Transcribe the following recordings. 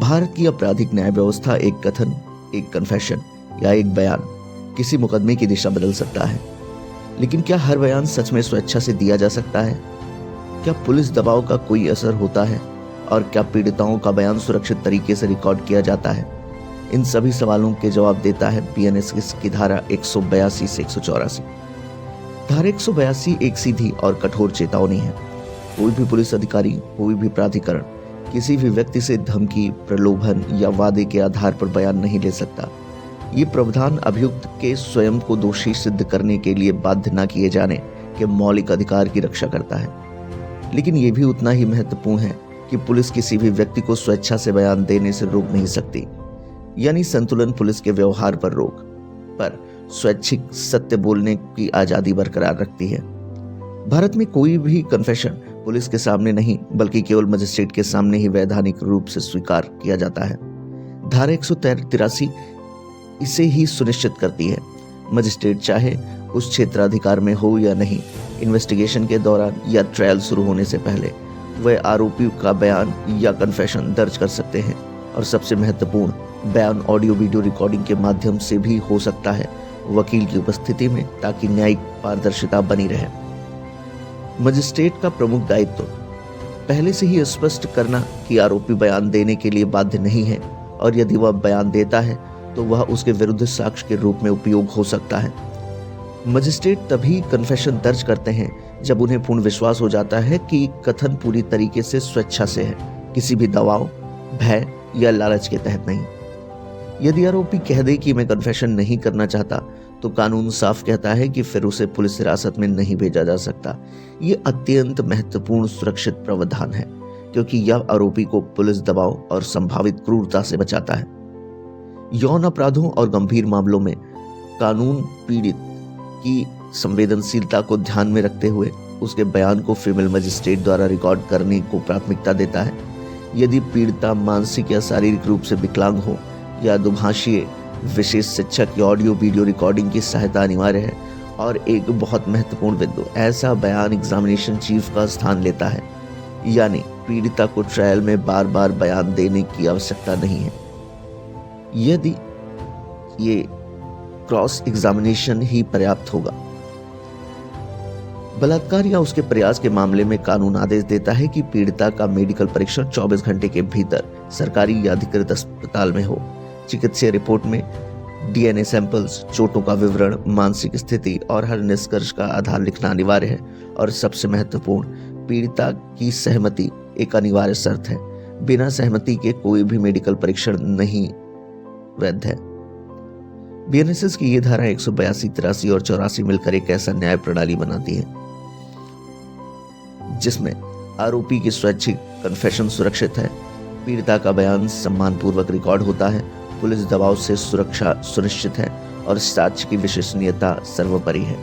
भारत की आपराधिक न्याय व्यवस्था एक कथन, एक कन्फेशन या एक बयान किसी मुकदमे की दिशा बदल सकता है, लेकिन क्या हर बयान सच में स्वेच्छा से दिया जा सकता है? क्या पुलिस दबाव का कोई असर होता है? और क्या पीड़िताओं का बयान सुरक्षित तरीके से रिकॉर्ड किया जाता है? इन सभी सवालों के जवाब देता है बीएनएस की धारा 182 से 184। धारा 182 एक सीधी और कठोर चेतावनी है। कोई भी पुलिस अधिकारी, कोई भी प्राधिकरण किसी भी व्यक्ति से धमकी, प्रलोभन या वादे के आधार पर बयान नहीं ले सकता। ये प्रावधान अभियुक्त के स्वयं को दोषी सिद्ध करने के लिए बाध्य न किए जाने के मौलिक अधिकार की रक्षा करता है, लेकिन यह भी उतना ही महत्वपूर्ण है कि पुलिस किसी भी व्यक्ति को स्वेच्छा से बयान देने से रोक नहीं सकती। यानी संतुलन पुलिस के व्यवहार पर रोक, पर स्वैच्छिक सत्य बोलने की आजादी बरकरार रखती है। भारत में कोई भी कन्फेशन पुलिस के सामने नहीं, बल्कि केवल मजिस्ट्रेट के सामने ही वैधानिक रूप से स्वीकार किया जाता है। धारा 183 इसे ही सुनिश्चित करती है। मजिस्ट्रेट चाहे उस क्षेत्राधिकार में हो या नहीं, इन्वेस्टिगेशन के दौरान या ट्रायल शुरू होने से पहले वह आरोपी का बयान या कन्फेशन दर्ज कर सकते हैं, और सबसे महत्वपूर्ण, बयान ऑडियो वीडियो रिकॉर्डिंग के माध्यम से भी हो सकता है, वकील की उपस्थिति में, ताकि न्यायिक पारदर्शिता बनी रहे। मजिस्ट्रेट का प्रमुख दायित्व पहले से ही स्पष्ट करना कि आरोपी बयान देने के लिए बाध्य नहीं है, और यदि वह बयान देता है तो वह उसके विरुद्ध साक्ष्य के रूप में उपयोग हो सकता है। मजिस्ट्रेट तभी कन्फेशन दर्ज करते हैं जब उन्हें पूर्ण विश्वास हो जाता है कि कथन पूरी तरीके से स्वेच्छा से है, किसी भी दबाव, भय या लालच के तहत नहीं। यदि आरोपी कह दे कि मैं कन्फेशन नहीं करना चाहता, तो कानून साफ कहता है कि फिर उसे पुलिस हिरासत में नहीं भेजा जा सकता। ये अत्यंत महत्वपूर्ण सुरक्षित प्रावधान है, क्योंकि यह आरोपी को पुलिस दबाव और संभावित क्रूरता से बचाता है। यौन अपराधों और गंभीर मामलों में कानून पीड़ित की संवेदनशीलता को ध्यान में रखते हुए उसके बयान को फीमेल मजिस्ट्रेट द्वारा रिकॉर्ड करने को प्राथमिकता देता है। यदि पीड़िता मानसिक या शारीरिक रूप से विकलांग हो या दुभाषीय, विशेष शिक्षक या ऑडियो वीडियो रिकॉर्डिंग की सहायता अनिवार्य है। और एक बहुत महत्वपूर्ण बिंदु, ऐसा बयान एग्जामिनेशन चीफ का स्थान लेता है, यानी पीड़िता को ट्रायल में बार बार बयान देने की आवश्यकता नहीं है। यदि ये क्रॉस एग्जामिनेशन ही पर्याप्त होगा। बलात्कार या उसके प्रयास के मामले में कानून आदेश देता है कि पीड़िता का मेडिकल परीक्षण 24 घंटे के भीतर सरकारी या अधिकृत अस्पताल में हो। चिकित्सीय रिपोर्ट में डीएनए सैंपल्स, चोटों का विवरण, मानसिक स्थिति और हर निष्कर्ष का आधार लिखना अनिवार्य है। और सबसे महत्वपूर्ण, पीड़िता की सहमति एक अनिवार्य शर्त है। बिना सहमति के कोई भी मेडिकल परीक्षण नहीं वैध है। बीएनएस की ये धारा 182, 83 और 84 मिलकर एक ऐसा न्याय प्रणाली बनाती है जिसमें आरोपी की स्वैच्छिक कन्फेशन सुरक्षित है, पीड़िता का बयान सम्मानपूर्वक रिकॉर्ड होता है, पुलिस दबाव से सुरक्षा सुनिश्चित है और साक्ष्य की विश्वसनीयता सर्वोपरि है।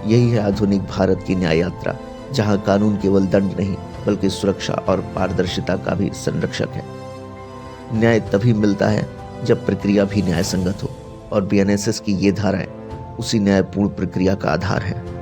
यही है आधुनिक भारत की न्याय यात्रा, जहां कानून केवल दंड नहीं बल्कि सुरक्षा और पारदर्शिता का भी संरक्षक है। न्याय तभी मिलता है जब प्रक्रिया भी न्याय संगत हो, और बीएनएस की ये धाराएं उसी न्यायपूर्ण प्रक्रिया का आधार है।